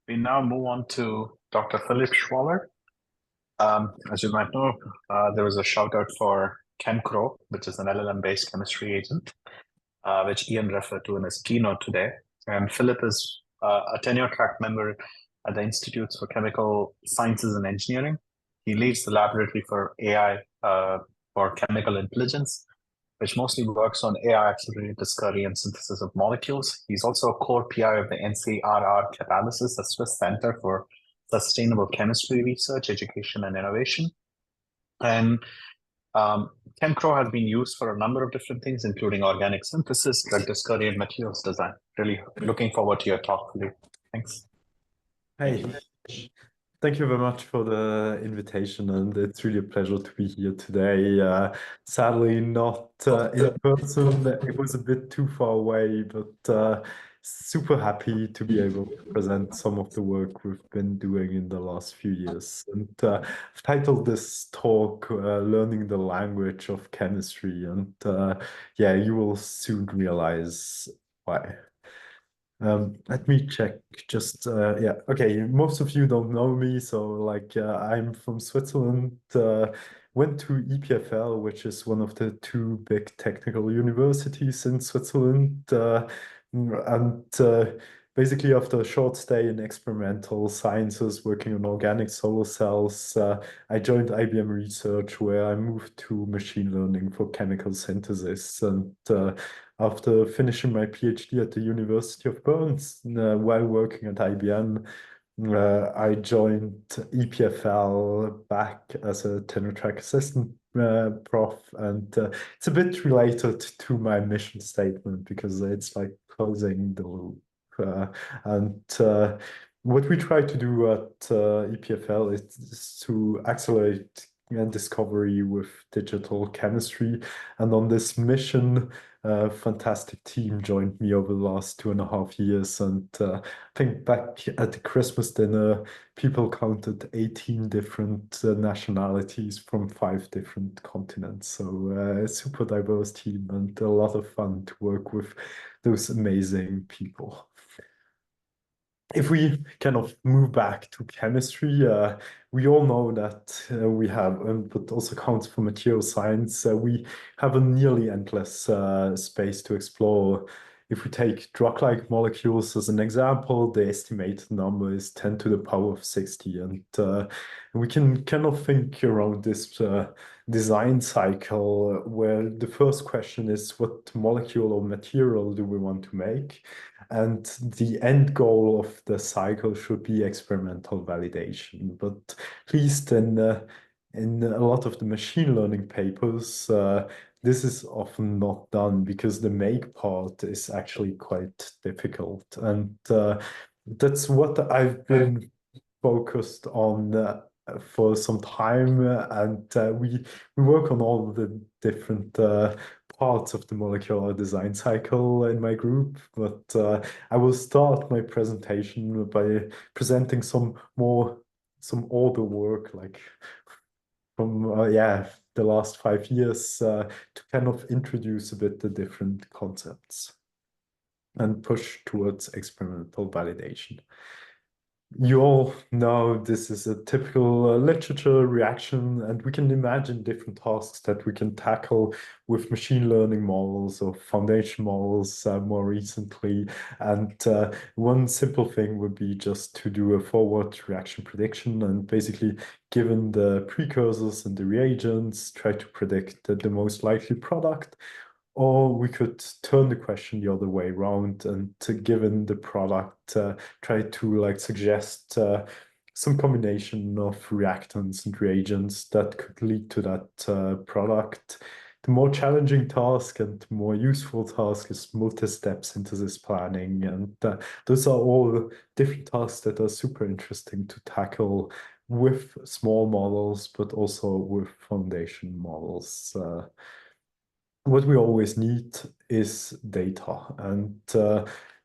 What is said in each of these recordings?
We now move on to Dr. Philippe Schwaller. As you might know, there was a shout out for ChemCrow, which is an LLM-based chemistry agent, which Ian referred to in his keynote today. And Philip is a tenure-track member at the Institutes for Chemical Sciences and Engineering. He leads the laboratory for AI for chemical intelligence, which mostly works on AI-accelerated discovery and synthesis of molecules. He's also a core PI of the NCRR Catalysis, the Swiss Center for Sustainable Chemistry Research, Education, and Innovation. And ChemCrow has been used for a number of different things, including organic synthesis, drug discovery, and materials design. Really looking forward to your talk, Philippe. Thanks. Hey, thank you very much for the invitation, and it's really a pleasure to be here today. Sadly, not in person. It was a bit too far away, but super happy to be able to present some of the work we've been doing in the last few years. And I've titled this talk Learning the Language of Chemistry, and yeah, you will soon realize why. Let me check just, yeah, okay, most of you don't know me, so like I'm from Switzerland, went to EPFL, which is one of the two big technical universities in Switzerland, and basically after a short stay in experimental sciences working on organic solar cells, I joined IBM Research, where I moved to machine learning for chemical synthesis. And after finishing my PhD at the University of Bern, while working at IBM, I joined EPFL back as a tenure track assistant prof, and it's a bit related to my mission statement because it's like closing the loop. And what we try to do at EPFL is to accelerate discovery with digital chemistry. And on this mission, a fantastic team joined me over the last 2.5 years. And I think back at the Christmas dinner, people counted 18 different nationalities from 5 different continents. So a super diverse team and a lot of fun to work with those amazing people. If we kind of move back to chemistry, we all know that we have, but also counts for material science, we have a nearly endless space to explore. If we take drug-like molecules as an example, the estimated number is 10 to the power of 60. And we can kind of think around this design cycle where the first question is, what molecule or material do we want to make? And the end goal of the cycle should be experimental validation. But at least in a lot of the machine learning papers, this is often not done because the make part is actually quite difficult. And that's what I've been focused on for some time. And we work on all the different parts of the molecular design cycle in my group, but I will start my presentation by presenting some older work, like from yeah, the last 5 years, to kind of introduce a bit the different concepts and push towards experimental validation. You all know this is a typical literature reaction, and we can imagine different tasks that we can tackle with machine learning models or foundation models more recently. And one simple thing would be just to do a forward reaction prediction and basically, given the precursors and the reagents, try to predict the most likely product. Or we could turn the question the other way around and given the product, try to like suggest some combination of reactants and reagents that could lead to that product. The more challenging task and more useful task is multi-step synthesis planning. And those are all different tasks that are super interesting to tackle with small models, but also with foundation models. What we always need is data. And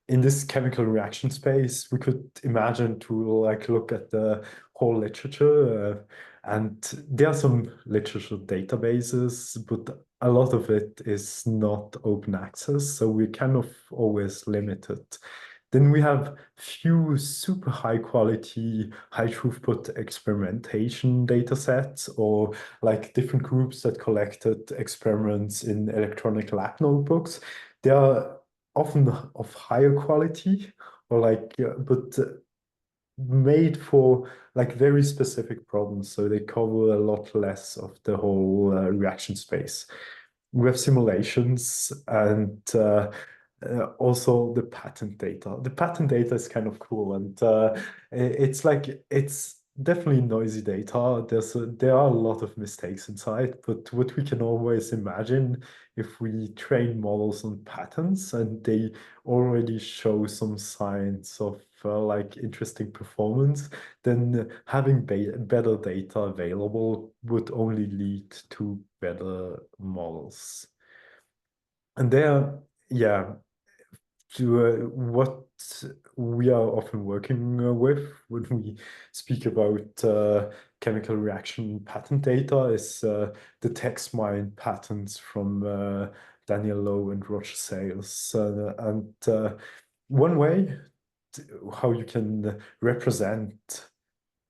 in this chemical reaction space, we could imagine to like look at the whole literature. And there are some literature databases, but a lot of it is not open access. So we kind of always limited. Then we have few super high quality, high throughput experimentation data sets, or like different groups that collected experiments in electronic lab notebooks. They are often of higher quality, or like, but made for like very specific problems. So they cover a lot less of the whole reaction space. We have simulations and also the patent data. The patent data is kind of cool, and it's like it's definitely noisy data. There are a lot of mistakes inside, but what we can always imagine if we train models on patterns and they already show some signs of like interesting performance, then having better data available would only lead to better models. And there, yeah, to what we are often working with when we speak about chemical reaction pattern data is the text mine patterns from Daniel Lowe and Roger Sales. And one way how you can represent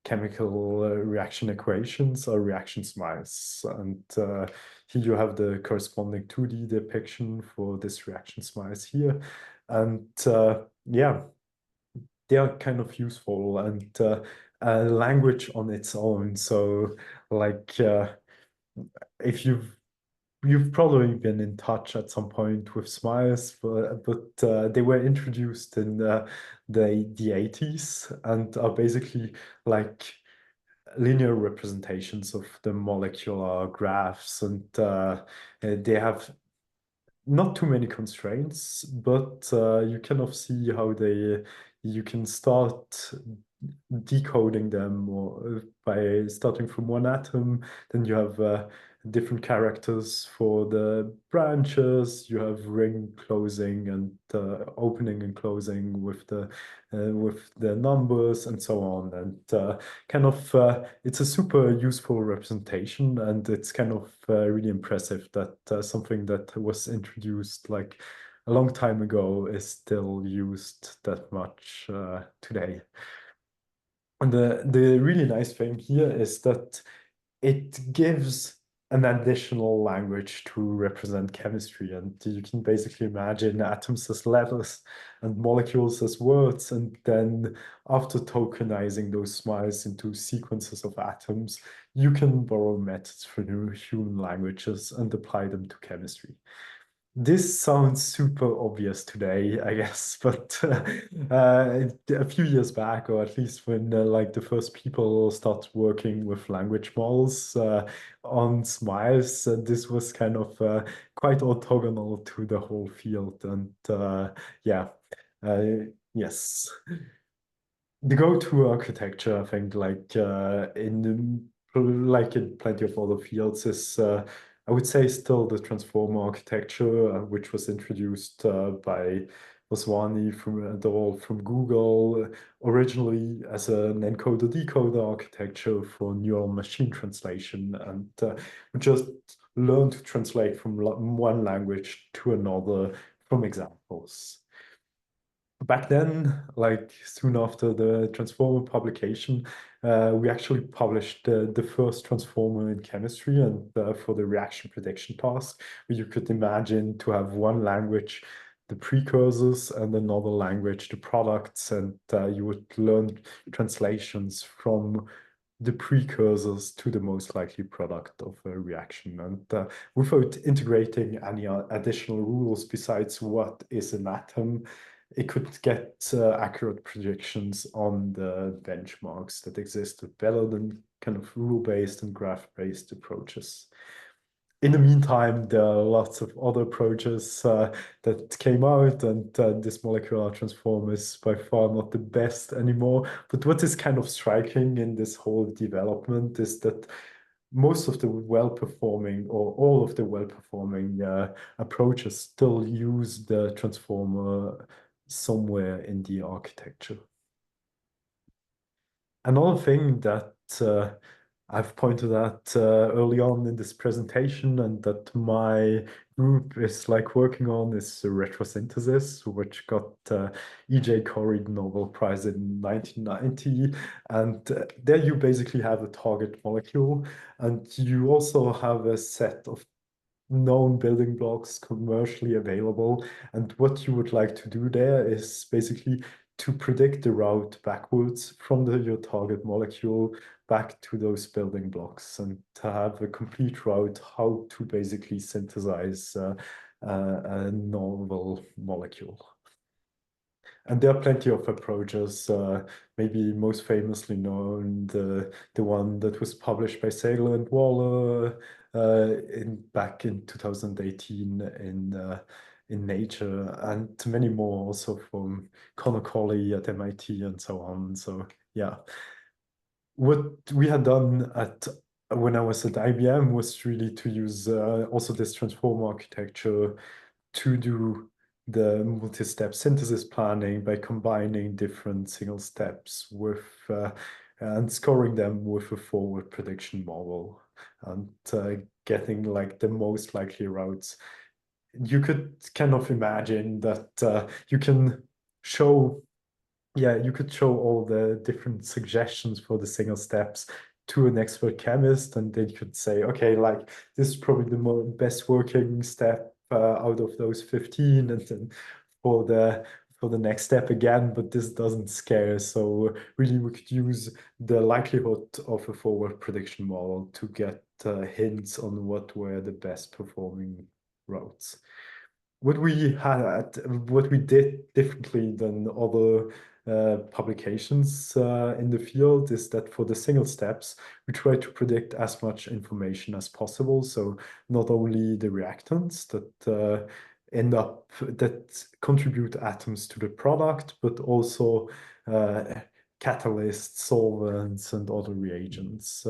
chemical reaction equations or reaction smiles. And here you have the corresponding 2D depiction for this reaction smiles here. And yeah, they are kind of useful and language on its own. So like if you've probably been in touch at some point with smiles, but they were introduced in the 80s and are basically like linear representations of the molecular graphs, and they have not too many constraints, but you kind of see how you can start decoding them or by starting from one atom. Then you have different characters for the branches. You have ring closing and opening and closing with the numbers and so on. And kind of it's a super useful representation, and it's kind of really impressive that something that was introduced like a long time ago is still used that much today. And the really nice thing here is that it gives an additional language to represent chemistry, and you can basically imagine atoms as letters and molecules as words, and then after tokenizing those smiles into sequences of atoms, you can borrow methods from human languages and apply them to chemistry. This sounds super obvious today, I guess, but a few years back, or at least when like the first people started working with language models on smiles, this was kind of quite orthogonal to the whole field. And yeah, yes, the go-to architecture, I think, like in plenty of other fields, is I would say still the transformer architecture, which was introduced by Vaswani from Google, originally as an encoder-decoder architecture for neural machine translation, and we just learn to translate from one language to another from examples. Back then, like soon after the Transformer publication, we actually published the first Transformer in chemistry, and for the reaction prediction task, where you could imagine to have one language, the precursors, and another language, the products, and you would learn translations from the precursors to the most likely product of a reaction, and without integrating any additional rules besides what is an atom, it could get accurate predictions on the benchmarks that existed better than kind of rule-based and graph-based approaches. In the meantime, there are lots of other approaches that came out, and this molecular transform is by far not the best anymore. But what is kind of striking in this whole development is that most of the well-performing, or all of the well-performing approaches still use the transformer somewhere in the architecture. Another thing that I've pointed out early on in this presentation, and that my group is like working on is retrosynthesis, which got E.J. Corey the Nobel Prize in 1990. And there you basically have a target molecule, and you also have a set of known building blocks commercially available. And what you would like to do there is basically to predict the route backwards from your target molecule back to those building blocks, and to have a complete route how to basically synthesize a novel molecule. And there are plenty of approaches, maybe most famously known, the one that was published by Saylor and Waller back in 2018 in Nature, and many more also from Connor Colley at MIT and so on. So yeah, what we had done at when I was at IBM was really to use also this transform architecture to do the multi-step synthesis planning by combining different single steps with and scoring them with a forward prediction model, and getting like the most likely routes. You could kind of imagine that you can show, yeah, you could show all the different suggestions for the single steps to an expert chemist, and they could say, okay, like this is probably the best working step out of those 15, and then for the next step again, but this doesn't scale. So really, we could use the likelihood of a forward prediction model to get hints on what were the best performing routes. What we did differently than other publications in the field is that for the single steps, we try to predict as much information as possible. So not only the reactants that contribute atoms to the product, but also catalysts, solvents, and other reagents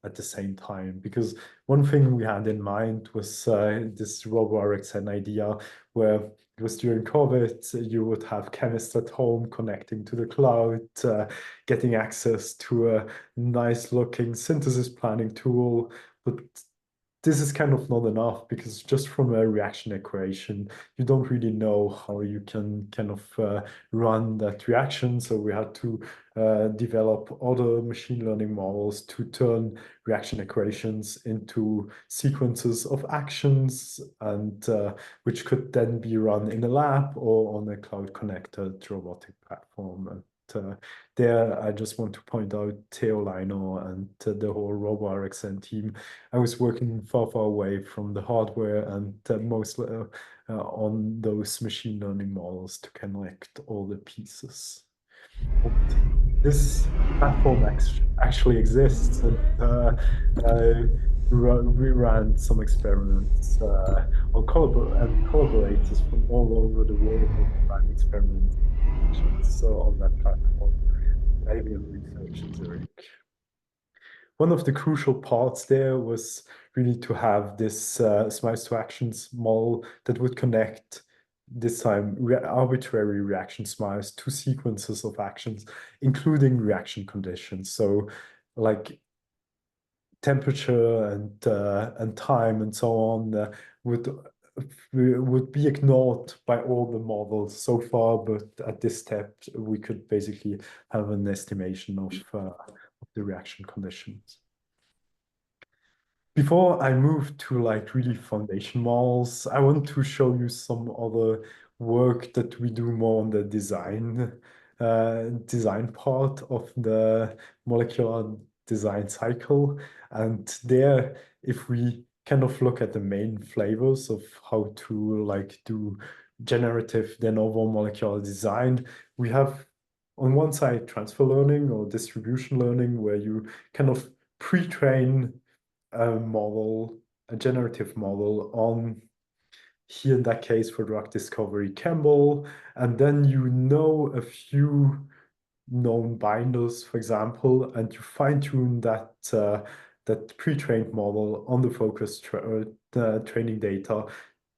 at the same time. Because one thing we had in mind was this RoboRxN idea, where it was during COVID, you would have chemists at home connecting to the cloud, getting access to a nice looking synthesis planning tool. But this is kind of not enough, because just from a reaction equation, you don't really know how you can kind of run that reaction. So we had to develop other machine learning models to turn reaction equations into sequences of actions, and which could then be run in a lab or on a cloud connected robotic platform. And there, I just want to point out Theo Lino and the whole RoboRxN team. I was working far, far away from the hardware, and mostly on those machine learning models to connect all the pieces. And this platform actually exists, and we ran some experiments on collaborators from all over the world ran experiments so on that platform. IBM Research in Zurich. One of the crucial parts there was really to have this smiles to actions model that would connect, this time, arbitrary reaction smiles to sequences of actions, including reaction conditions. So like temperature and time and so on would be ignored by all the models so far, but at this step we could basically have an estimation of the reaction conditions. Before I move to like really foundation models, I want to show you some other work that we do more on the design part of the molecular design cycle. And there, if we kind of look at the main flavors of how to like do generative de novo molecular design, we have on one side transfer learning or distribution learning, where you kind of pre-train a model, a generative model on, here in that case for drug discovery, Campbell, and then you know a few known binders, for example, and you fine-tune that pre-trained model on the focus training data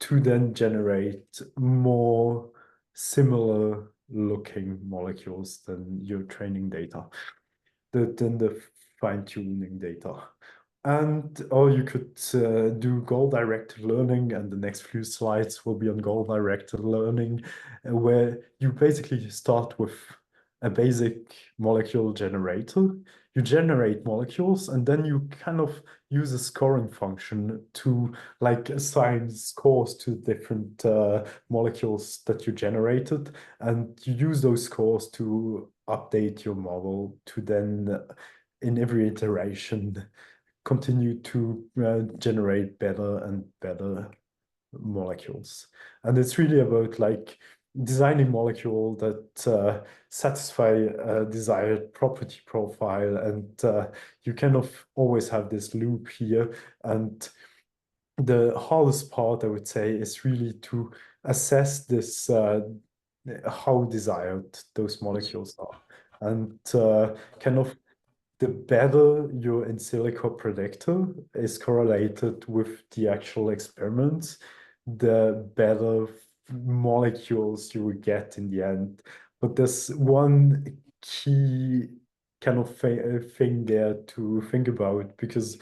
to then generate more similar looking molecules than your training data. than the fine-tuning data. And or you could do goal-directed learning, and the next few slides will be on goal-directed learning, where you basically start with a basic molecule generator. You generate molecules, and then you kind of use a scoring function to like assign scores to different molecules that you generated, and you use those scores to update your model to then, in every iteration, continue to generate better and better molecules. And it's really about like designing molecule that satisfy a desired property profile, and you kind of always have this loop here. And the hardest part, I would say, is really to assess this how desired those molecules are. And kind of the better your in silico predictor is correlated with the actual experiments, the better molecules you will get in the end. But there's one key kind of thing there to think about, because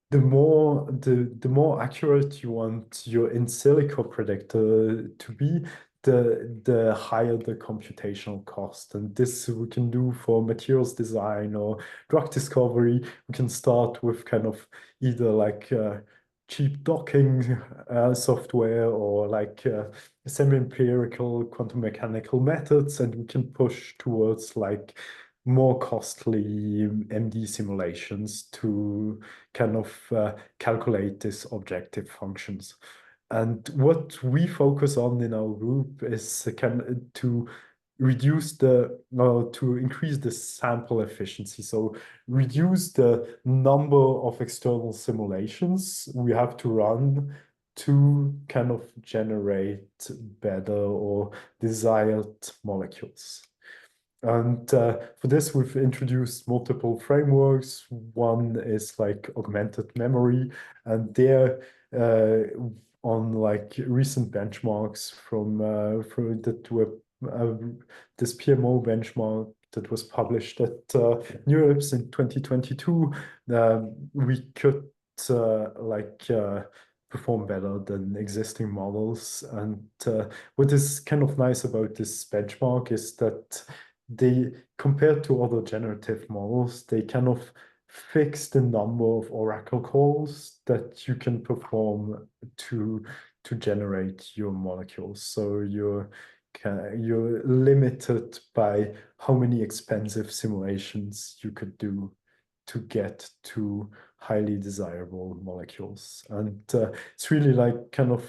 the more accurate you want your in silico predictor to be, the higher the computational cost. And this we can do for materials design or drug discovery. We can start with kind of either like cheap docking software, or like semi-empirical quantum mechanical methods, and we can push towards like more costly MD simulations to kind of calculate these objective functions. And what we focus on in our group is to reduce to increase the sample efficiency. So reduce the number of external simulations we have to run to kind of generate better or desired molecules. And for this, we've introduced multiple frameworks. One is like augmented memory, and there on like recent benchmarks from that were this PMO benchmark that was published at NeurIPS in 2022, we could perform better than existing models. And what is kind of nice about this benchmark is that they, compared to other generative models, they kind of fix the number of oracle calls that you can perform to generate your molecules. So you're limited by how many expensive simulations you could do to get to highly desirable molecules. And it's really like kind of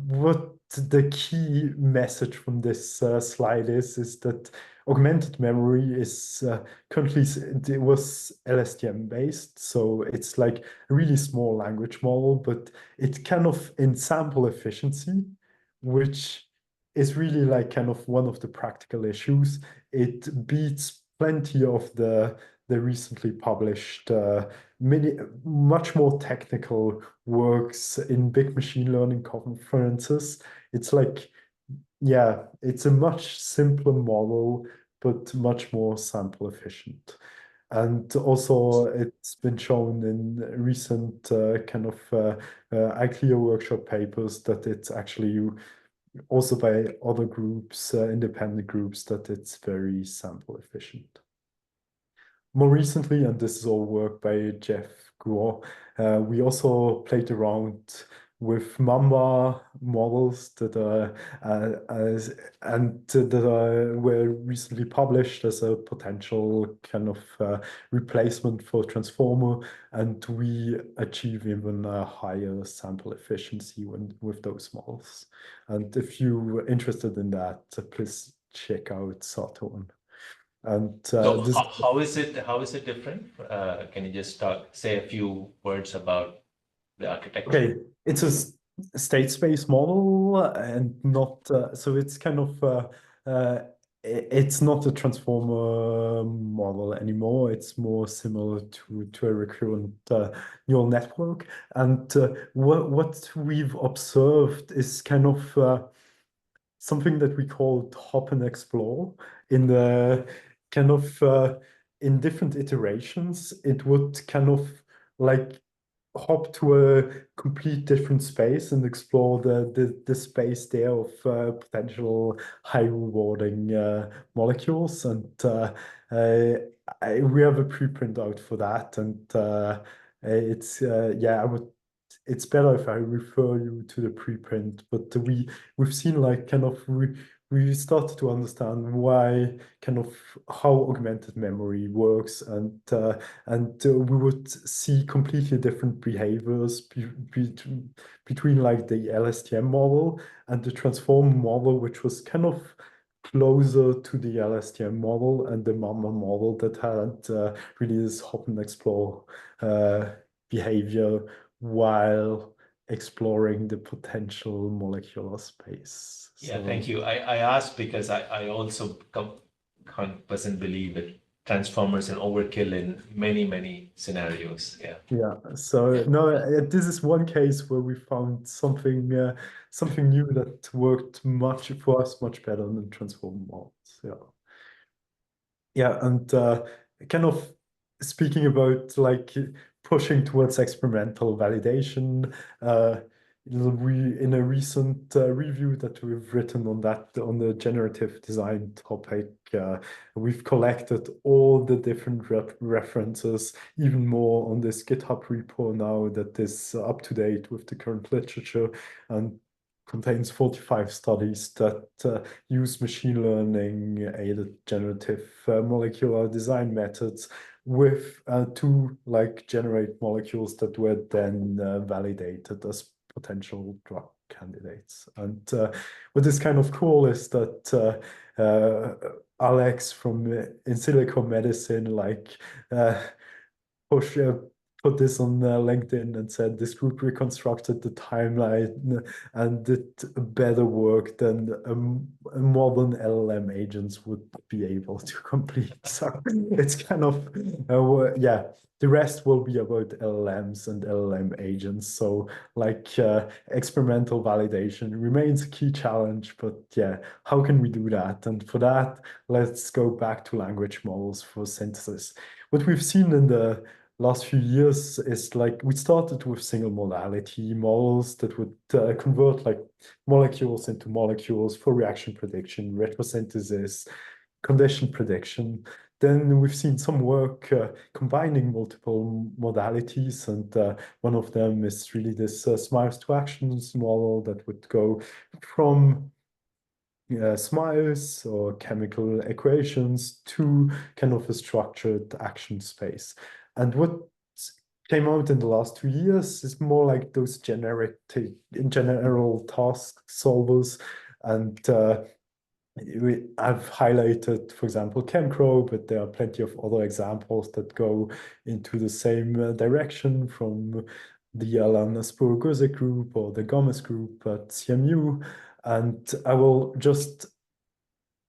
what the key message from this slide is that augmented memory is currently, it was LSTM based, so it's like a really small language model, but it kind of in sample efficiency, which is really like kind of one of the practical issues. It beats plenty of the recently published much more technical works in big machine learning conferences. It's like, yeah, it's a much simpler model, but much more sample efficient. And also, it's been shown in recent kind of ICLEO workshop papers that it's actually also by other groups, independent groups, that it's very sample efficient. More recently, and this is all work by Jeff Guo, we also played around with Mamba models that were recently published as a potential kind of replacement for transformer, and we achieve even a higher sample efficiency with those models. And if you're interested in that, please check out Saturn. And So this, how is it different? Can you just say a few words about the architecture? okay, it's a state space model, and not so it's kind of it's not a transformer model anymore. It's more similar to a recurrent neural network. And what we've observed is kind of something that we call hop and explore in the kind of in different iterations, it would kind of like hop to a complete different space and explore the space there of potential high rewarding molecules. And we have a preprint out for that. And it's yeah, it's better if I refer you to the preprint, but we've seen like kind of we started to understand why kind of how augmented memory works, and we would see completely different behaviors between like the LSTM model and the transform model, which was kind of closer to the LSTM model and the MAMA model that had really this hop and explore behavior while exploring the potential molecular space. Yeah, thank you. I asked because I also 100% believe that transformers and overkill in many scenarios. Yeah. Yeah. So no, this is one case where we found something something new that worked much for us much better than transform models. Yeah. Yeah, and kind of speaking about like pushing towards experimental validation, we in a recent review that we've written on that on the generative design topic, we've collected all the different references, even more on this GitHub repo now that is up to date with the current literature, and contains 45 studies that use machine learning aided generative molecular design methods with to like generate molecules that were then validated as potential drug candidates. And what is kind of cool is that Alex from In Silico Medicine like push put this on LinkedIn and said this group reconstructed the timeline and did better work than modern LLM agents would be able to complete. So it's kind of, yeah, the rest will be about LLMs and LLM agents. So like experimental validation remains a key challenge, but yeah, how can we do that? And for that, let's go back to language models for synthesis. What we've seen in the last few years is like we started with single modality models that would convert like molecules into molecules for reaction prediction, retrosynthesis, condition prediction. Then we've seen some work combining multiple modalities, and one of them is really this smiles to actions model that would go from smiles or chemical equations to kind of a structured action space. And what came out in the last 2 years is more like those general task solvers. And I've highlighted, for example, ChemCrow, but there are plenty of other examples that go into the same direction, from the Alan Spur-Guzik group or the Gomez group at CMU. And I will just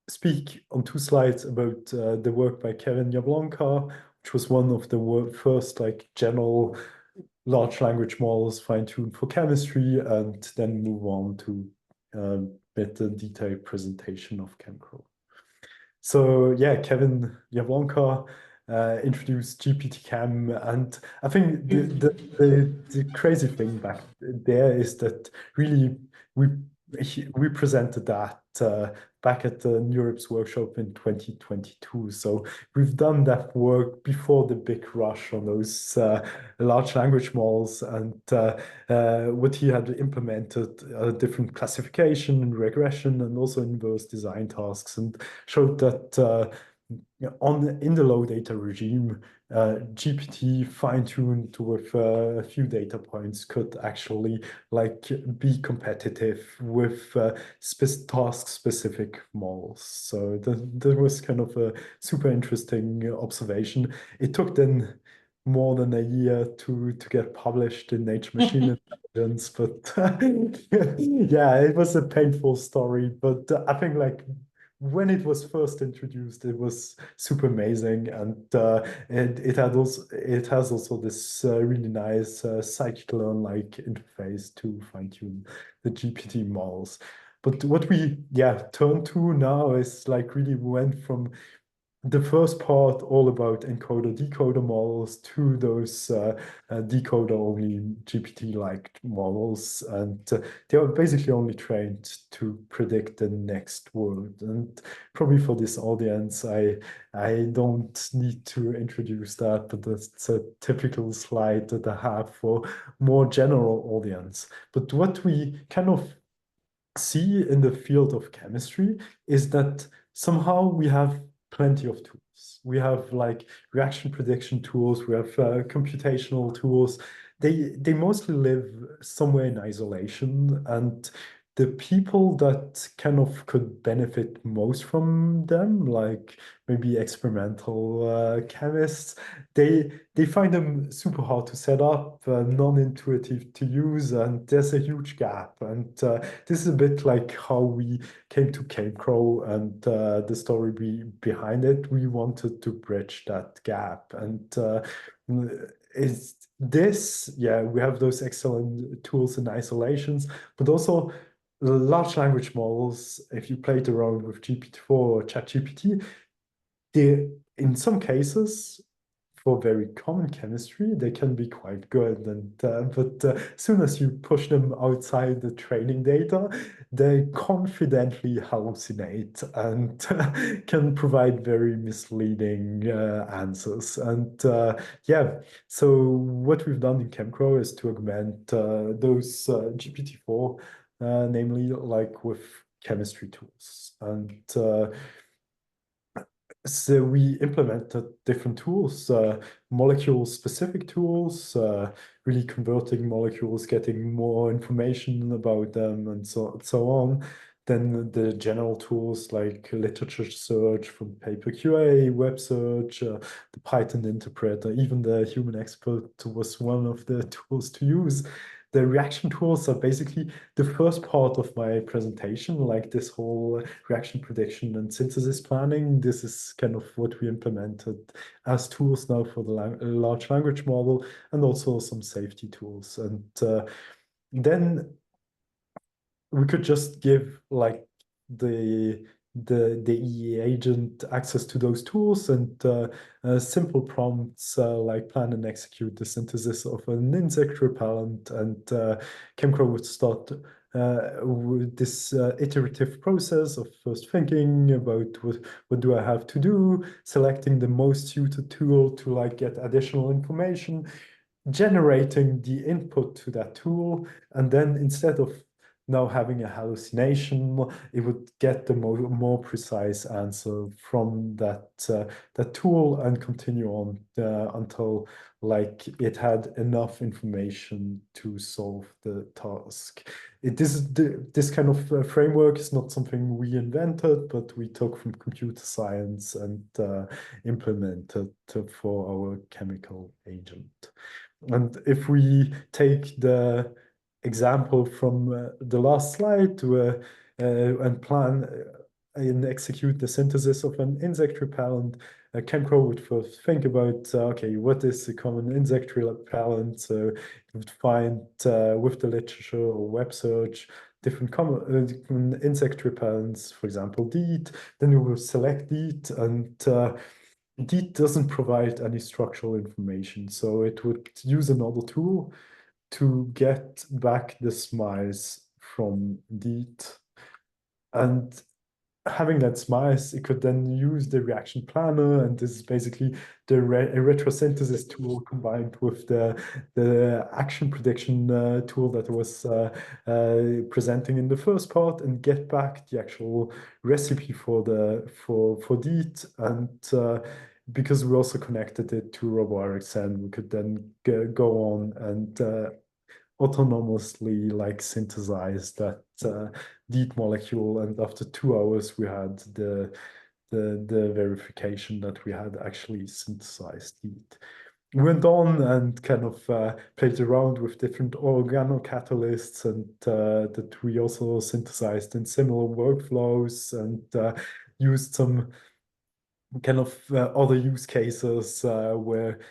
speak on 2 slides about the work by Kevin Jablonka, which was one of the first like general large language models fine-tuned for chemistry, and then move on to a better detailed presentation of ChemCrow. So yeah, Kevin Jablonka introduced GPT-Chem, and I think the crazy thing back there is that really we presented that back at the NeurIPS workshop in 2022. So we've done that work before the big rush on those large language models, and what he had implemented different classification and regression and also inverse design tasks, and showed that in the low data regime, GPT fine-tuned with a few data points could actually like be competitive with task-specific models. So that was kind of a super interesting observation. It took then more than a year to get published in Nature Machine Intelligence, but yeah, it was a painful story. But I think like when it was first introduced, it was super amazing, and it has also this really nice scikit-learn-like interface to fine-tune the GPT models. But what we turn to now is like really went from the first part all about encoder-decoder models to those decoder-only GPT-like models, and they are basically only trained to predict the next word. And probably for this audience, I don't need to introduce that, but that's a typical slide that I have for more general audience. But what we kind of see in the field of chemistry is that somehow we have plenty of tools. We have like reaction prediction tools, we have computational tools. They mostly live somewhere in isolation, and the people that kind of could benefit most from them, like maybe experimental chemists, they find them super hard to set up, non-intuitive to use, and there's a huge gap. And this is a bit like how we came to CapeCrow and the story behind it. We wanted to bridge that gap. And is this, yeah, we have those excellent tools and isolations, but also large language models, if you played around with GPT-4 or ChatGPT, they, in some cases, for very common chemistry, they can be quite good. And but as soon as you push them outside the training data, they confidently hallucinate and can provide very misleading answers. And yeah, so what we've done in ChemCrow is to augment those GPT-4, namely like with chemistry tools. And so we implemented different tools, molecule-specific tools, really converting molecules, getting more information about them, and so on. Then the general tools like literature search from paper QA, web search, the Python interpreter, even the human expert was one of the tools to use. The reaction tools are basically the first part of my presentation, like this whole reaction prediction and synthesis planning. This is kind of what we implemented as tools now for the large language model, and also some safety tools. And then we could just give like the EE agent access to those tools, and simple prompts like plan and execute the synthesis of an insect repellent, and ChemCrow would start with this iterative process of first thinking about what do I have to do, selecting the most suited tool to like get additional information, generating the input to that tool, and then instead of now having a hallucination, it would get the more precise answer from that that tool and continue on until like it had enough information to solve the task. This kind of framework is not something we invented, but we took from computer science and implemented for our chemical agent. And if we take the example from the last slide and plan and execute the synthesis of an insect repellent, ChemCrow would first think about, okay, what is a common insect repellent? So it would find with the literature or web search different common insect repellents, for example, DEET. Then we will select DEET, and DEET doesn't provide any structural information. So it would use another tool to get back the smiles from DEET. And having that smiles, it could then use the reaction planner, and this is basically the retrosynthesis tool combined with the action prediction tool that I was presenting in the first part, and get back the actual recipe for DEET. And because we also connected it to RoboRxN, we could then go on and autonomously like synthesize that DEET molecule, and after 2 hours we had the verification that we had actually synthesized DEET. We went on and kind of played around with different organocatalysts, and that we also synthesized in similar workflows, and used some kind of other use cases where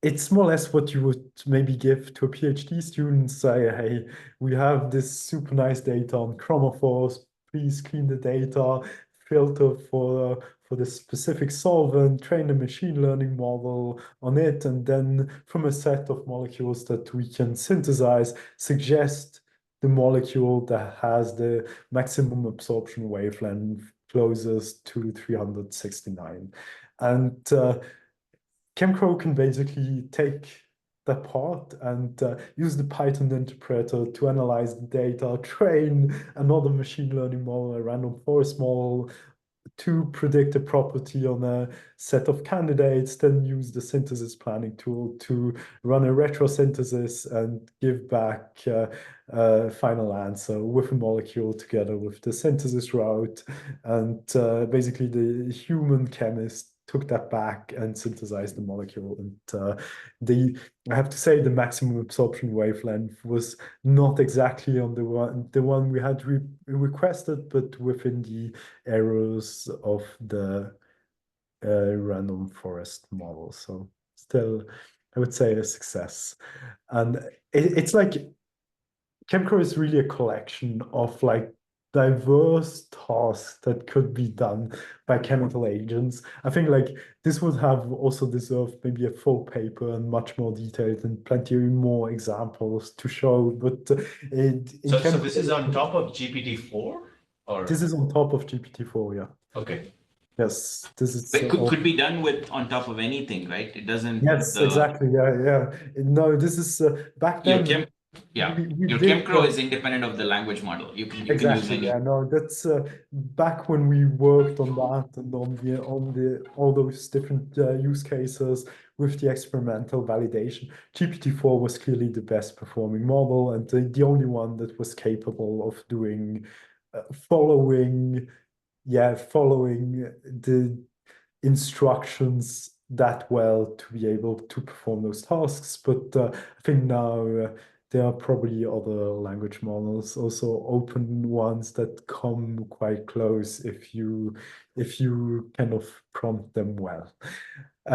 it's more or less what you would maybe give to a PhD student, say, hey, we have this super nice data on chromophores, please clean the data, filter for the specific solvent, train a machine learning model on it, and then from a set of molecules that we can synthesize, suggest the molecule that has the maximum absorption wavelength closest to 369. And ChemCrow can basically take that part and use the Python interpreter to analyze the data, train another machine learning model, a random forest model, to predict a property on a set of candidates, then use the synthesis planning tool to run a retrosynthesis and give back a final answer with a molecule together with the synthesis route. And basically the human chemist took that back and synthesized the molecule. And I have to say the maximum absorption wavelength was not exactly on the one we had requested, but within the errors of the random forest model. So still, I would say a success. And it's like ChemCrow is really a collection of like diverse tasks that could be done by chemical agents. I think like this would have also deserved maybe a full paper and much more detailed and plenty more examples to show. But so this is on top of GPT-4 or this is on top of GPT-4, yeah. Okay. Yes, this is It could be done with on top of anything, right? It doesn't. Yes, exactly. Yeah. No, this is back then. Your ChemCrow is independent of the language model. You can use any. Yeah, no, that's back when we worked on that and on all those different use cases with the experimental validation. GPT-4 was clearly the best performing model and the only one that was capable of doing following the instructions that well to be able to perform those tasks. But I think now there are probably other language models, also open ones that come quite close if you kind of prompt them well.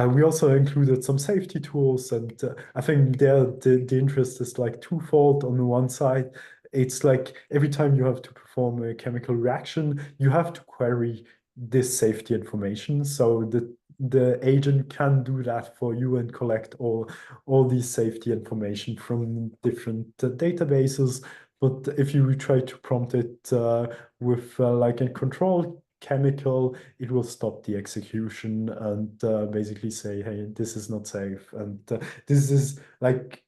We also included some safety tools, and I think there the interest is like twofold. On the one side, it's like every time you have to perform a chemical reaction, you have to query this safety information. So the agent can do that for you and collect all these safety information from different databases. But if you try to prompt it with like a controlled chemical, it will stop the execution and basically say, hey, this is not safe. And this is like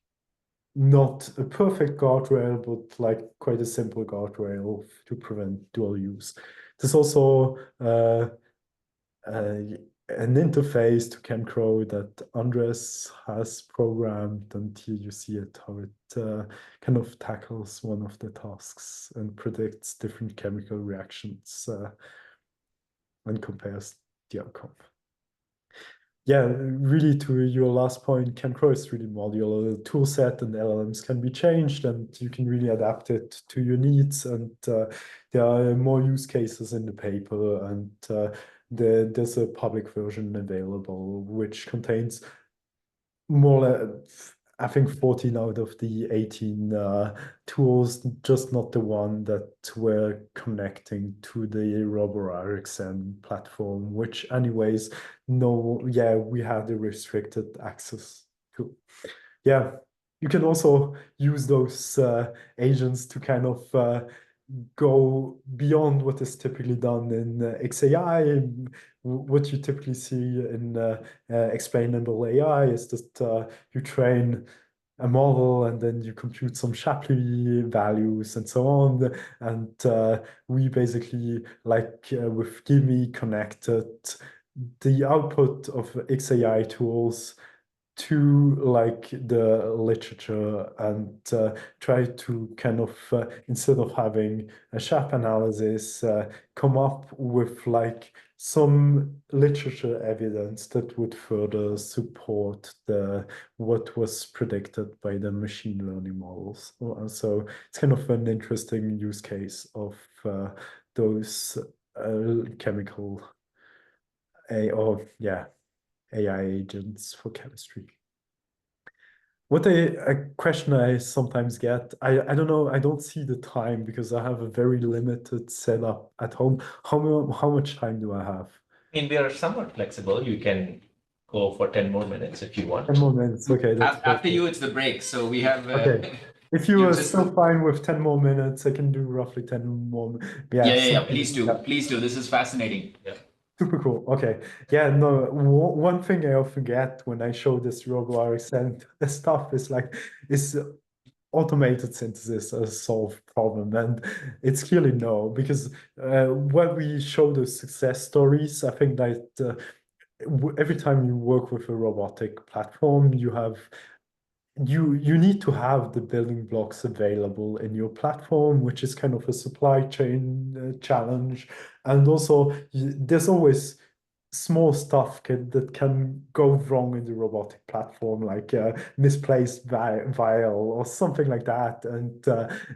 not a perfect guardrail, but like quite a simple guardrail to prevent dual use. There's also an interface to ChemCrow that Andres has programmed, and here you see it, how it kind of tackles one of the tasks and predicts different chemical reactions and compares the outcome. Yeah, really to your last point, ChemCrow is really modular. The tool set and LLMs can be changed and you can really adapt it to your needs. And there are more use cases in the paper, and there's a public version available which contains more, I think 14 out of the 18 tools, just not the one that we're connecting to the RoboRxN platform, which anyways, we have the restricted access to. Yeah, you can also use those agents to kind of go beyond what is typically done in XAI. What you typically see in explainable AI is that you train a model and then you compute some Shapley values and so on. And we basically, like with Gimme, connected the output of XAI tools to like the literature and try to kind of instead of having a SHAP analysis, come up with like some literature evidence that would further support what was predicted by the machine learning models. So it's kind of an interesting use case of those chemical AI agents for chemistry. A question I sometimes get, I don't know, I don't see the time because I have a very limited setup at home. How much time do I have? I mean, we are somewhat flexible. You can go for 10 more minutes if you want. 10 more minutes, okay. That's After perfect. you, it's the break. So we have. Okay. If you are still fine with 10 more minutes, I can do roughly 10 more. Yeah. Please do. Please do. This is fascinating. Yeah. Super cool. Okay. Yeah, no, one thing I often get when I show this RoboRxN stuff is automated synthesis a solved problem, and it's clearly no, because when we show those success stories, I think that every time you work with a robotic platform, you need to have the building blocks available in your platform, which is kind of a supply chain challenge. And also, there's always small stuff that can go wrong in the robotic platform, like misplaced vial or something like that. And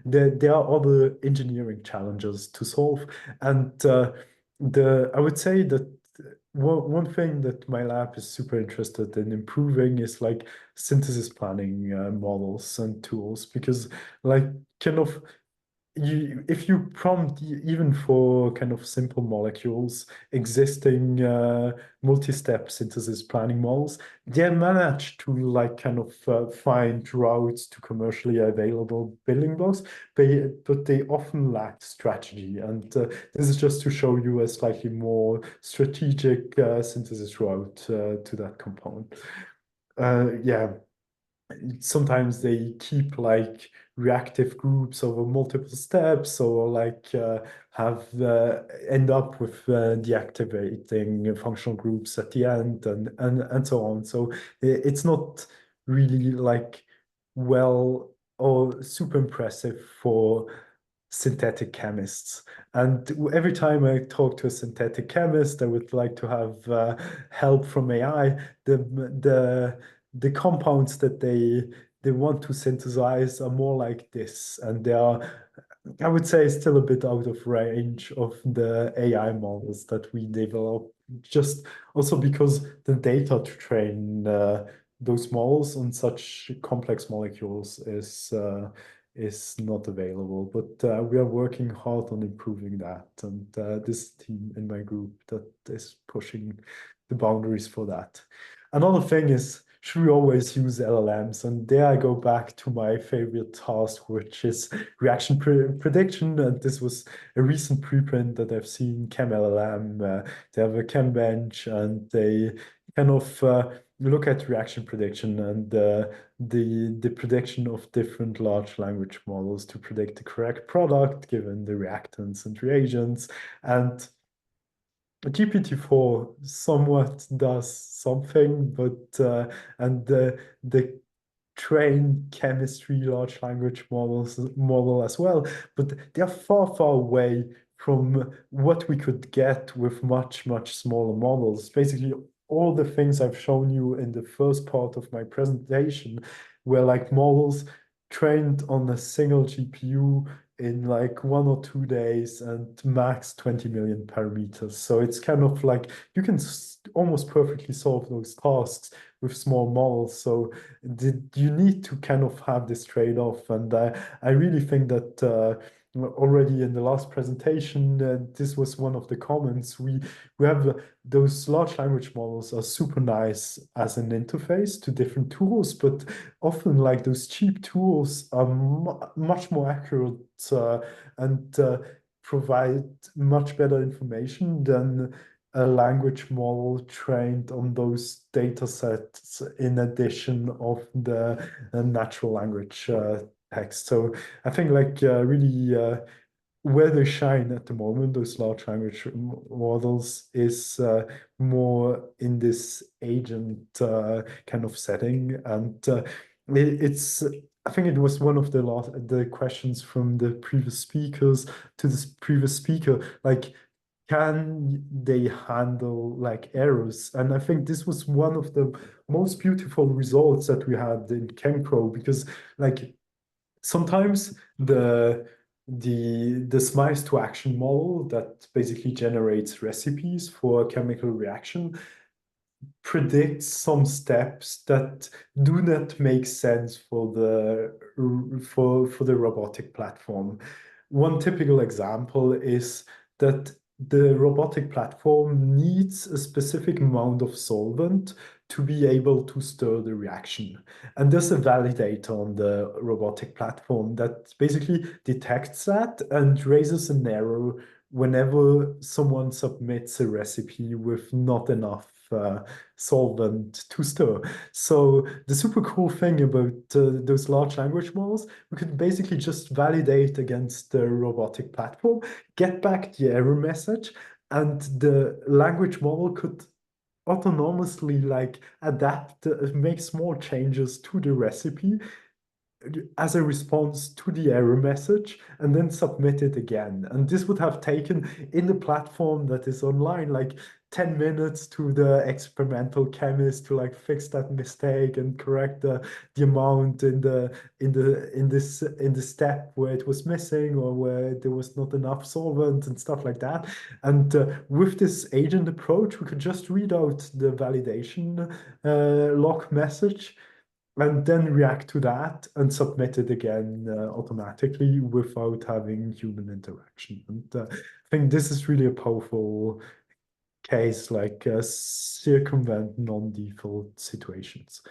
there are other engineering challenges to solve. And I would say that one thing that my lab is super interested in improving is like synthesis planning models and tools, because like kind of if you prompt even for kind of simple molecules, existing multi-step synthesis planning models, they manage to like kind of find routes to commercially available building blocks, but they often lack strategy. And this is just to show you a slightly more strategic synthesis route to that component. Yeah. Sometimes they keep like reactive groups over multiple steps, or like have end up with deactivating functional groups at the end, and so on. So it's not really like well or super impressive for synthetic chemists. And every time I talk to a synthetic chemist, I would like to have help from AI. The compounds that they want to synthesize are more like this, and they are, I would say, still a bit out of range of the AI models that we develop, just also because the data to train those models on such complex molecules is not available. But we are working hard on improving that, and this team in my group that is pushing the boundaries for that. Another thing is, should we always use LLMs? And there I go back to my favorite task, which is reaction prediction. And this was a recent preprint that I've seen, ChemLLM. They have a ChemBench, and they kind of look at reaction prediction and the prediction of different large language models to predict the correct product given the reactants and reagents. And GPT-4 somewhat does something, but and the train chemistry large language model as well, but they're far away from what we could get with much smaller models. Basically, all the things I've shown you in the first part of my presentation were like models trained on a single GPU in like 1 or 2 days and max 20 million parameters. So it's kind of like you can almost perfectly solve those tasks with small models. So you need to kind of have this trade-off. And I really think that already in the last presentation, this was one of the comments. We have those large language models are super nice as an interface to different tools, but often like those cheap tools are much more accurate and provide much better information than a language model trained on those data sets in addition of the natural language text. So I think like really where they shine at the moment, those large language models, is more in this agent kind of setting. And it's I think it was one of the questions from the previous speakers to this previous speaker, like, can they handle like errors? And I think this was one of the most beautiful results that we had in ChemPro, because like sometimes the SMICE to action model that basically generates recipes for a chemical reaction predicts some steps that do not make sense for the robotic platform. One typical example is that the robotic platform needs a specific amount of solvent to be able to stir the reaction. And there's a validator on the robotic platform that basically detects that and raises an error whenever someone submits a recipe with not enough solvent to stir. So the super cool thing about those large language models, we could basically just validate against the robotic platform, get back the error message, and the language model could autonomously like adapt, make small changes to the recipe as a response to the error message and then submit it again. And this would have taken in the platform that is online like 10 minutes to the experimental chemist to like fix that mistake and correct the amount in the step where it was missing or where there was not enough solvent and stuff like that. And with this agent approach, we could just read out the validation log message and then react to that and submit it again automatically without having human interaction. And I think this is really a powerful case, like circumvent non-default situations.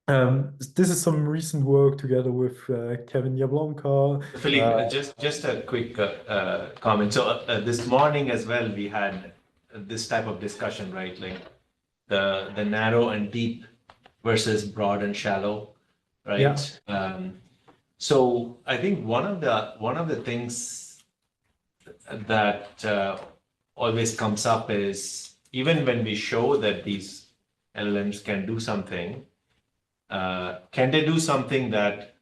This is some recent work together with Kevin Jablonka. Philippe, just a quick comment. So this morning as well, we had this type of discussion, right? Like the narrow and deep versus broad and shallow, right? Yeah. So I think one of the things that always comes up is even when we show that these LLMs can do something, can they do something that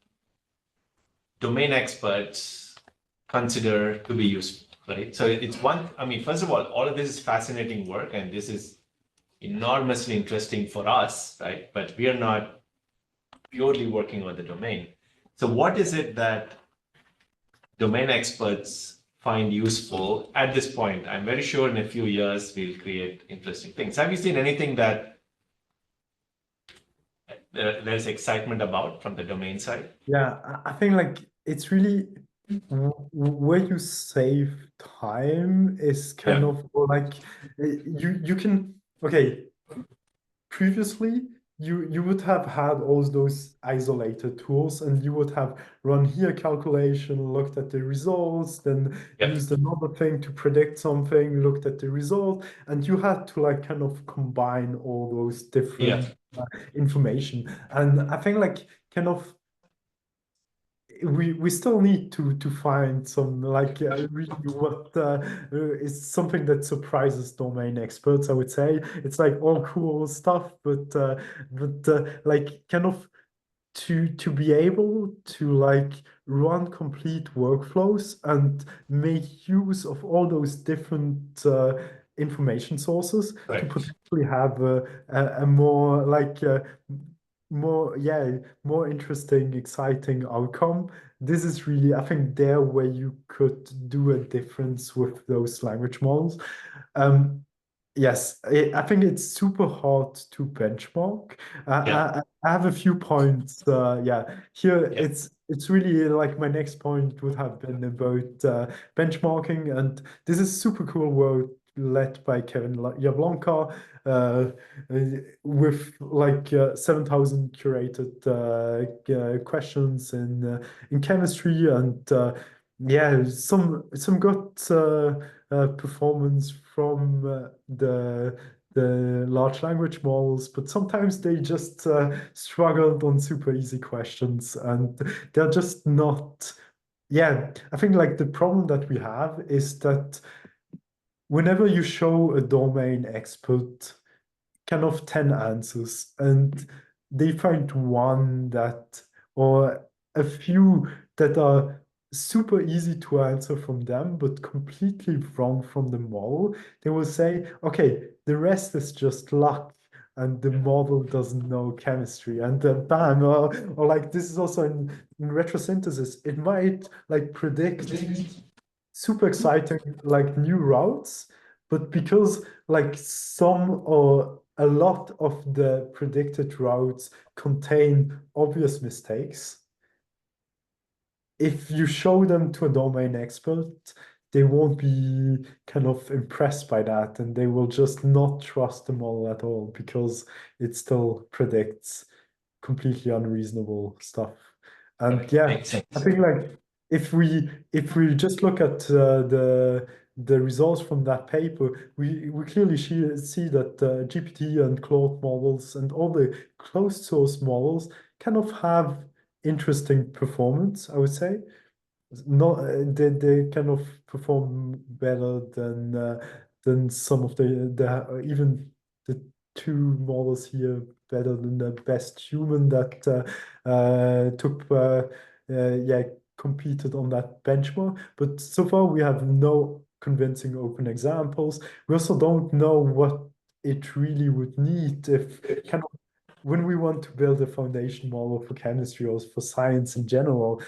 domain experts consider to be useful, right? So it's one, I mean, first of all of this is fascinating work and this is enormously interesting for us, right? But we are not purely working on the domain. So what is it that domain experts find useful at this point? I'm very sure in a few years we'll create interesting things. Have you seen anything that there's excitement about from the domain side? Yeah, I think like it's really where you save time is kind of or like you can previously you would have had all those isolated tools and you would have run here calculation, looked at the results, then used another thing to predict something, looked at the result, and you had to like kind of combine all those different information. And I think like kind of we still need to find some like really what is something that surprises domain experts. I would say it's like all cool stuff, but like kind of to be able to like run complete workflows and make use of all those different information sources to potentially have a more like more interesting, exciting outcome. This is really, I think, there where you could do a difference with those language models. Yes, I think it's super hard to benchmark. I have a few points. Here it's really like my next point would have been about benchmarking, and this is super cool work led by Kevin Jablonka with like 7,000 curated questions in chemistry and some good performance from the large language models, but sometimes they just struggled on super easy questions and they're just not. Yeah, I think like the problem that we have is that whenever you show a domain expert kind of 10 answers and they find one that or a few that are super easy to answer from them but completely wrong from the model, they will say, okay, the rest is just luck and the model doesn't know chemistry, and bam, or like this is also in retrosynthesis, it might like predict super exciting like new routes, but because like some or a lot of the predicted routes contain obvious mistakes. If you show them to a domain expert, they won't be kind of impressed by that, and they will just not trust the model at all because it still predicts completely unreasonable stuff. And yeah, Makes sense. I think like if we just look at the results from that paper, we clearly see that GPT and Claude models and all the closed source models kind of have interesting performance, I would say. Not they kind of perform better than some of the even the two models here better than the best human that took yeah competed on that benchmark. But so far we have no convincing open examples. We also don't know what it really would need if kind of when we want to build a foundation model for chemistry or for science in general,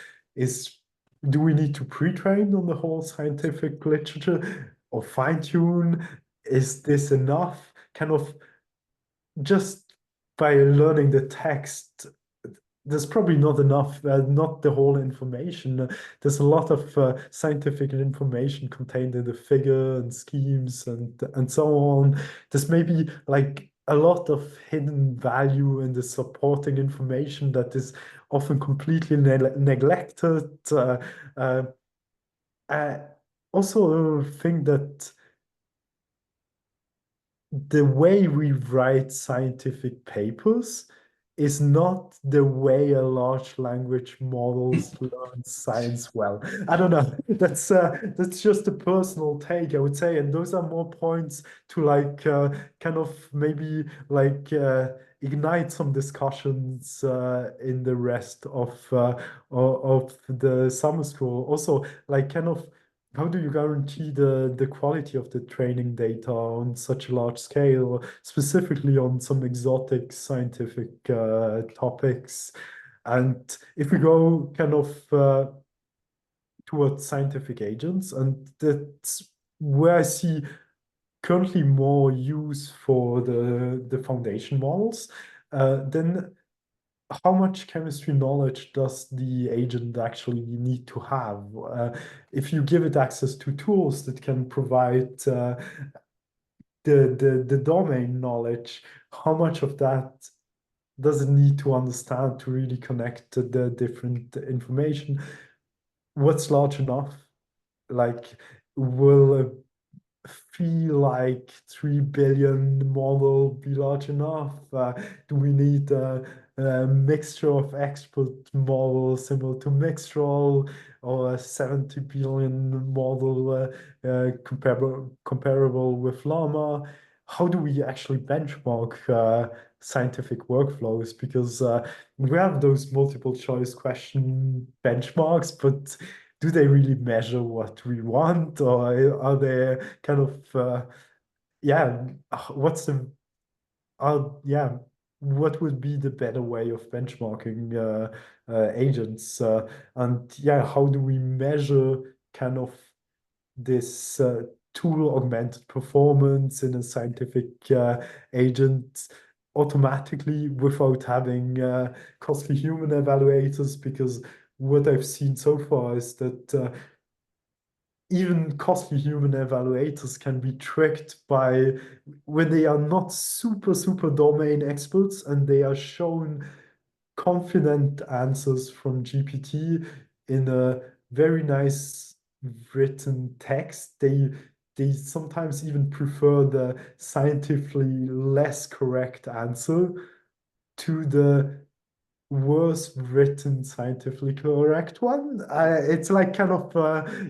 do we need to pre-train on the whole scientific literature or fine-tune? Is this enough? Kind of just by learning the text, there's probably not enough, not the whole information. There's a lot of scientific information contained in the figure and schemes and so on. There's maybe like a lot of hidden value in the supporting information that is often completely neglected. I also think that the way we write scientific papers is not the way a large language models learn science well. I don't know. That's just a personal take, I would say, and those are more points to like kind of maybe like ignite some discussions in the rest of the summer school. Also, like kind of how do you guarantee the quality of the training data on such a large scale, specifically on some exotic scientific topics? And if we go kind of towards scientific agents, and that's where I see currently more use for the foundation models, then how much chemistry knowledge does the agent actually need to have? If you give it access to tools that can provide the domain knowledge, how much of that does it need to understand to really connect to the different information? What's large enough? Like, will a feel like 3 billion model be large enough? Do we need a mixture of expert models similar to Mixtral or a 70 billion model comparable with Llama? How do we actually benchmark scientific workflows? Because we have those multiple choice question benchmarks, but do they really measure what we want, or are they kind of yeah, what's the yeah, what would be the better way of benchmarking agents, and yeah, how do we measure kind of this tool augmented performance in a scientific agent automatically without having costly human evaluators? Because what I've seen so far is that even costly human evaluators can be tricked by when they are not super domain experts and they are shown confident answers from GPT in a very nice written text. They sometimes even prefer the scientifically less correct answer to the worst written scientifically correct one. It's like kind of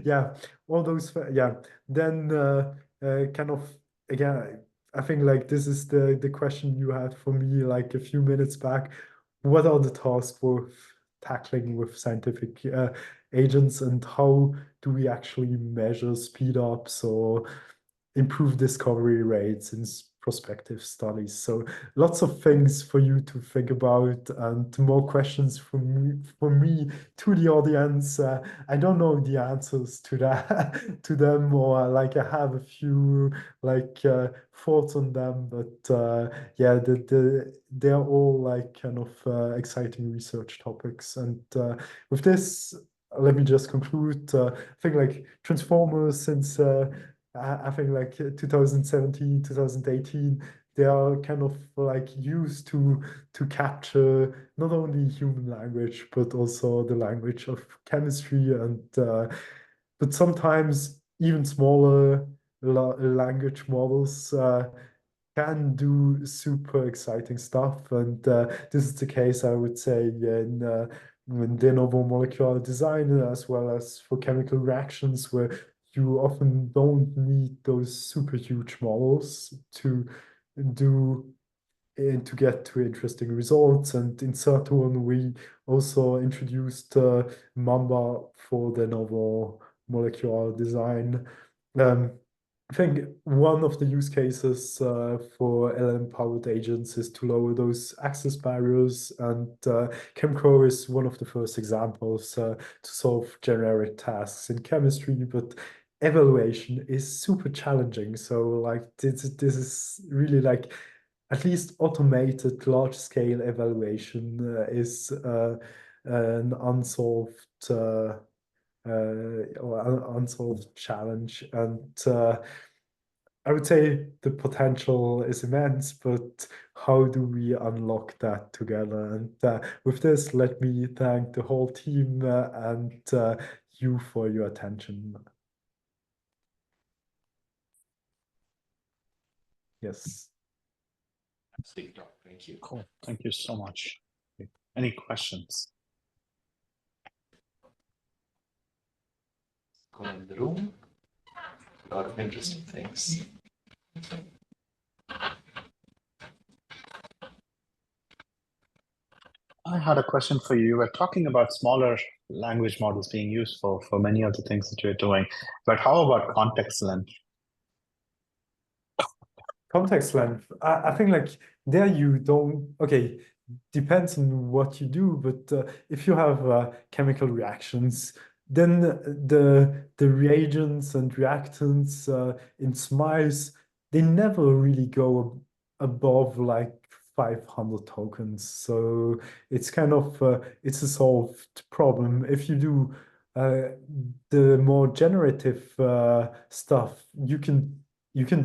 yeah, all those yeah. Then kind of again, I think like this is the question you had for me like a few minutes back. What are the tasks worth tackling with scientific agents, and how do we actually measure speed ups or improve discovery rates prospective studies. So lots of things for you to think about, and more questions from me to the audience. I don't know the answers to that to them, or like I have a few like thoughts on them, but yeah, they're all like kind of exciting research topics. And with this, let me just conclude. I think like Transformers since I think like 2017, 2018, they are kind of like used to capture not only human language but also the language of chemistry, and but sometimes even smaller language models can do super exciting stuff, and this is the case, I would say, in de novo molecular design as well as for chemical reactions, where you often don't need those super huge models to do and to get to interesting results. And in Saturn, we also introduced Mamba for the novel molecular design. I think one of the use cases for LLM-powered agents is to lower those access barriers, and ChemCro is one of the first examples to solve generic tasks in chemistry, but evaluation is super challenging. So like this is really like at least automated large-scale evaluation is an unsolved or unsolved challenge, and I would say the potential is immense, but how do we unlock that together? And with this, let me thank the whole team and you for your attention. Yes. Thank you. Cool. Thank you so much. Any questions? Go in the room. A lot of interesting things. I had a question for you. We're talking about smaller language models being useful for many of the things that you're doing, but how about context length? Context length, I think like there you don't, okay, depends on what you do, but if you have chemical reactions, then the reagents and reactants in SMILES, they never really go above like 500 tokens. So it's kind of it's a solved problem. If you do the more generative stuff, you can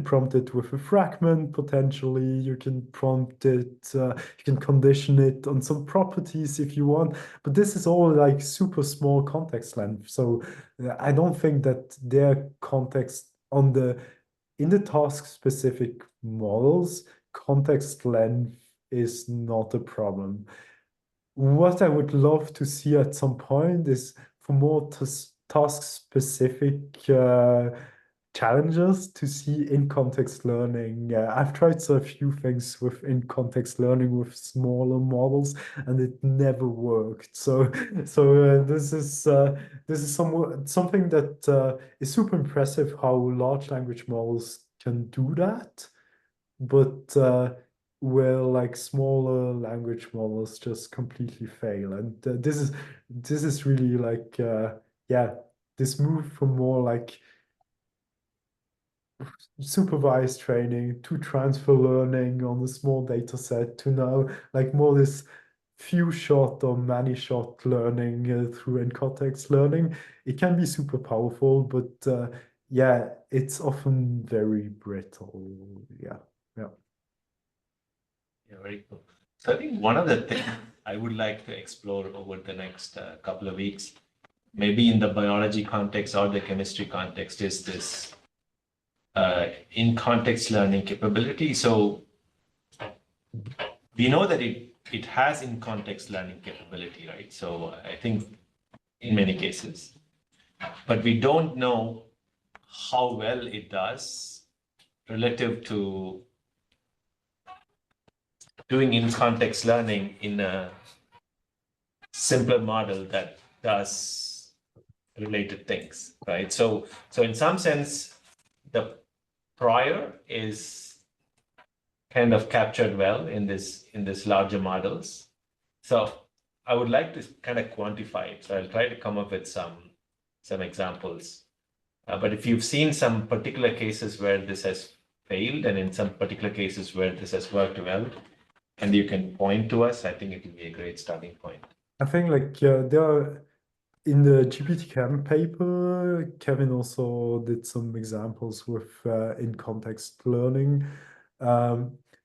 prompt it with a fragment potentially. You can prompt it, you can condition it on some properties if you want. But this is all like super small context length. So I don't think that their context on in the task specific models, context length is not a problem. What I would love to see at some point is for more task specific challenges to see in context learning. I've tried a few things with in context learning with smaller models, and it never worked. So this is something that is super impressive, how large language models can do that, but where like smaller language models just completely fail. And this is really like yeah, this move from more like supervised training to transfer learning on a small data set to now like more this few shot or many shot learning through in context learning. It can be super powerful, but yeah, it's often very brittle. Yeah. Yeah, very cool. So I think one of the things I would like to explore over the next couple of weeks, maybe in the biology context or the chemistry context, is this in context learning capability. So we know that it has in context learning capability, right? So I think in many cases, but we don't know how well it does relative to doing in context learning in a simpler model that does related things, right? So in some sense, the prior is kind of captured well in this larger models. So I would like to kind of quantify it. So I'll try to come up with some examples. But if you've seen some particular cases where this has failed, and in some particular cases where this has worked well, and you can point to us, I think it will be a great starting point. I think like there are in the GPT-Chem paper, Kevin also did some examples with in-context learning.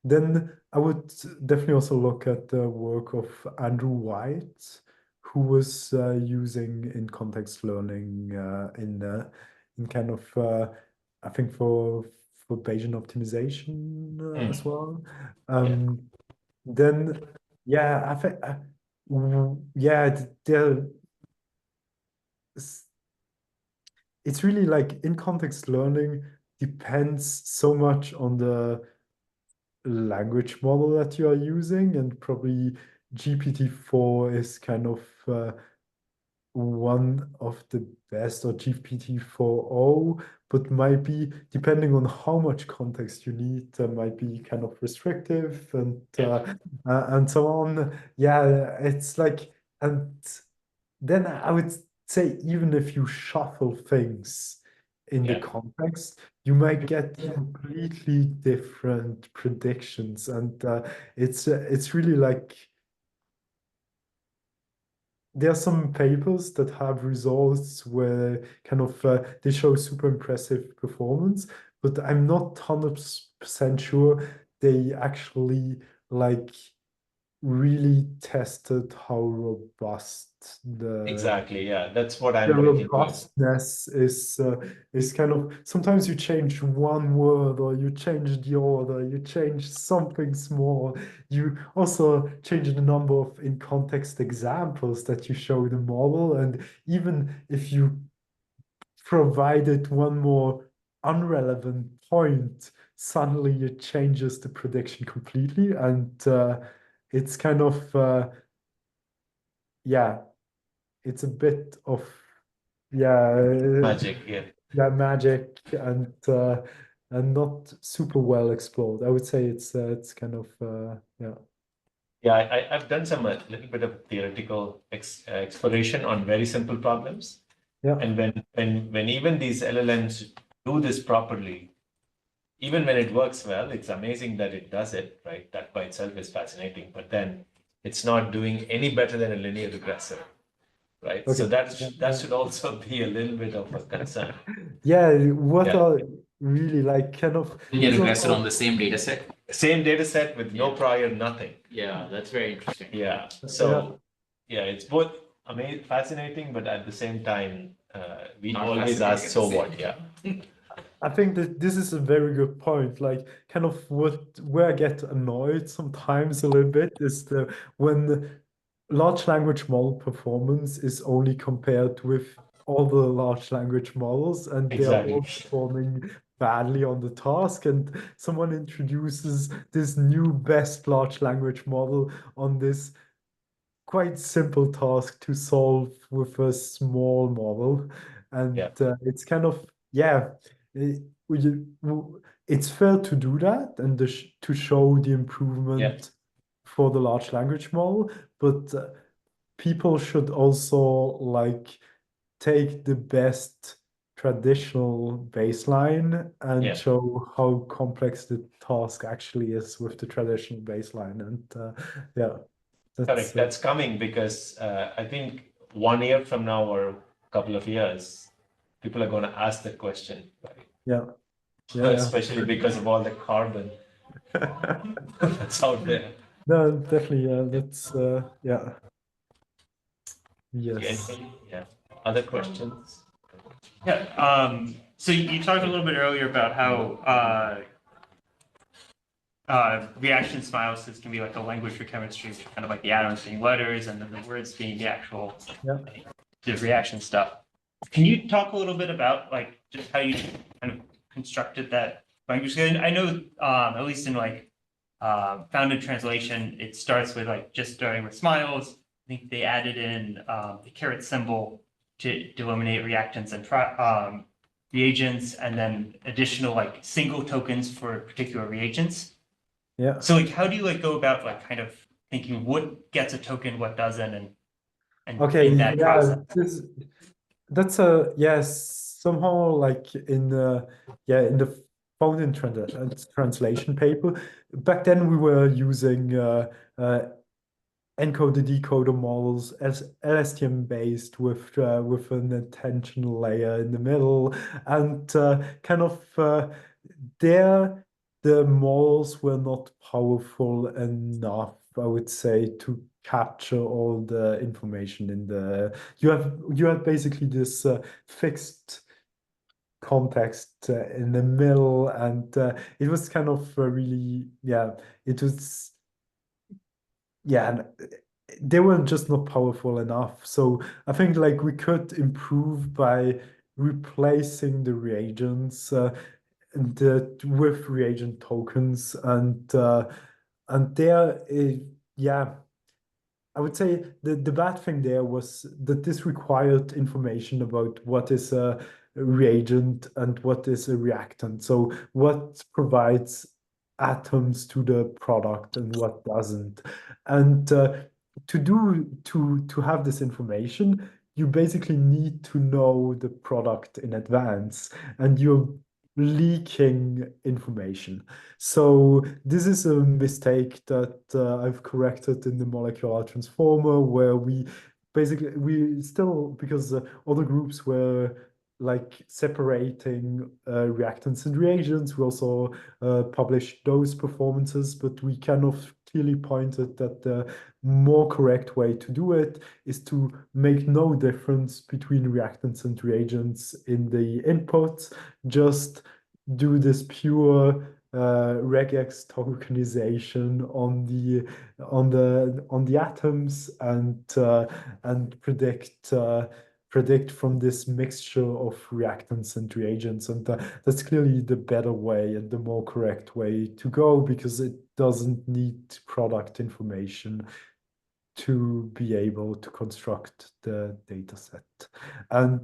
Then I would definitely also look at the work of Andrew White, who was using in-context learning in kind of I think for Bayesian optimization as well. Then yeah, I think yeah, there. It's really like in-context learning depends so much on the language model that you are using, and probably GPT-4 is kind of one of the best, or GPT-4o, but might be, depending on how much context you need, might be kind of restrictive and so on. Yeah, it's like, and then I would say even if you shuffle things in the context, you might get completely different predictions, and it's really like there are some papers that have results where kind of they show super impressive performance, but I'm not 100% sure they actually like really tested how robust Exactly, yeah, that's what the I'm looking for. robustness is kind of, sometimes you change one word, or you change the order, you change something small, you also change the number of in-context examples that you show the model, and even if you provided one more unrelevant point, suddenly it changes the prediction completely, and it's kind of yeah, it's a bit of Magic, magic, and not super well explored. I would say it's kind of yeah. Yeah, I've done some a little bit of theoretical exploration on very simple problems. Yeah. And when even these LLMs do this properly, even when it works well, it's amazing that it does it, right? That by itself is fascinating. But then it's not doing any better than a linear regressor, right? Okay. So that should also be a little bit of a concern. Yeah, what are really like kind of linear regressor on the same data set? Same data set with no prior nothing. Yeah, that's very interesting. Yeah. So it's both fascinating, but at the same time, we Not always ask, so what? Yeah. I think that this is a very good point. Like, kind of where I get annoyed sometimes a little bit is when large language model performance is only compared with all the large language models, and they're all performing badly on the task, and someone introduces this new best large language model on this quite simple task to solve with a small model, and it's kind of it's fair to do that, and to show the improvement for the large language model, but people should also like take the best traditional baseline and show how complex the task actually is with the traditional baseline, and Correct. That's coming, because I think 1 year from now or a couple of years, people are going to ask that question, right? Especially because of all the carbon that's out there. No, definitely. That's yes. Yeah. Other questions? Yeah. So you talked a little bit earlier about how reaction smiles can be like a language for chemistry, kind of like the atoms being letters and then the words being the actual the reaction stuff. Can you talk a little bit about like just how you kind of constructed that language? I know at least in like founded translation, it starts with like just starting with smiles. I think they added in the caret symbol to delimitate reactants and reagents, and then additional like single tokens for particular reagents. Yeah. So like, how do you like go about like kind of thinking what gets a token, what doesn't, and Okay, in that yeah, process? that's a yes, somehow like in the found translation paper. Back then we were using encoder decoder models as LSTM based with an attention layer in the middle, and kind of there the models were not powerful enough, I would say, to capture all the information in the you have basically this fixed context in the middle, and it was kind of really it was and they were just not powerful enough. So I think like we could improve by replacing the reagents and with reagent tokens, and there I would say the bad thing there was that this required information about what is a reagent and what is a reactant. So what provides atoms to the product and what doesn't. And to have this information, you basically need to know the product in advance, and you're leaking information. So this is a mistake that I've corrected in the molecular transformer, where we still, because other groups were like separating reactants and reagents, we also published those performances, but we kind of clearly pointed that the more correct way to do it is to make no difference between reactants and reagents in the inputs, just do this pure regex tokenization on the atoms, and predict from this mixture of reactants and reagents, and that's clearly the better way and the more correct way to go, because it doesn't need product information to be able to construct the data set. And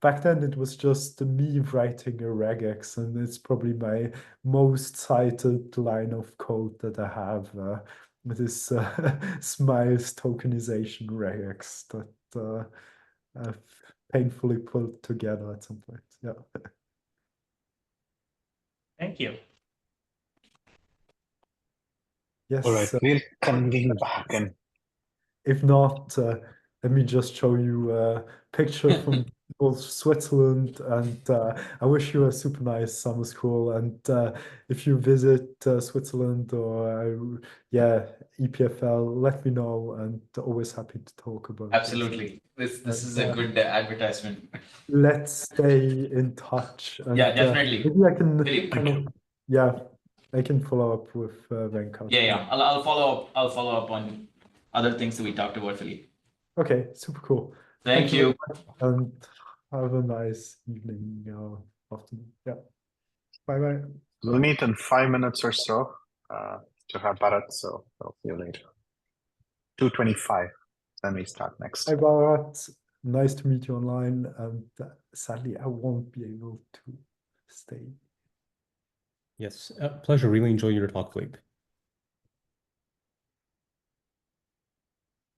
back then it was just me writing a regex, and it's probably my most cited line of code that I have with this Smiles tokenization regex that I've painfully pulled together at some point. Yeah. Thank you. Yes. All right, we'll convene back and if not, let me just show you a picture from Switzerland, and I wish you a super nice summer school. And if you visit Switzerland or EPFL, let me know, and always happy to talk about Absolutely. This is a good advertisement. Let's stay in touch. And, Yeah, definitely. maybe I can Philippe. I can follow up with Venkat. Yeah. I'll follow up on other things that we talked about, Philippe. Okay, super cool. Thank you. And have a nice evening or afternoon. Yeah. Bye-bye. we'll meet in 5 minutes or so to have Bharat, so I'll see you later. 2:25, then we start next. Hi, Bharat. Nice to meet you online. And sadly, I won't be able to stay. Yes, pleasure. Really enjoy your talk, Philippe.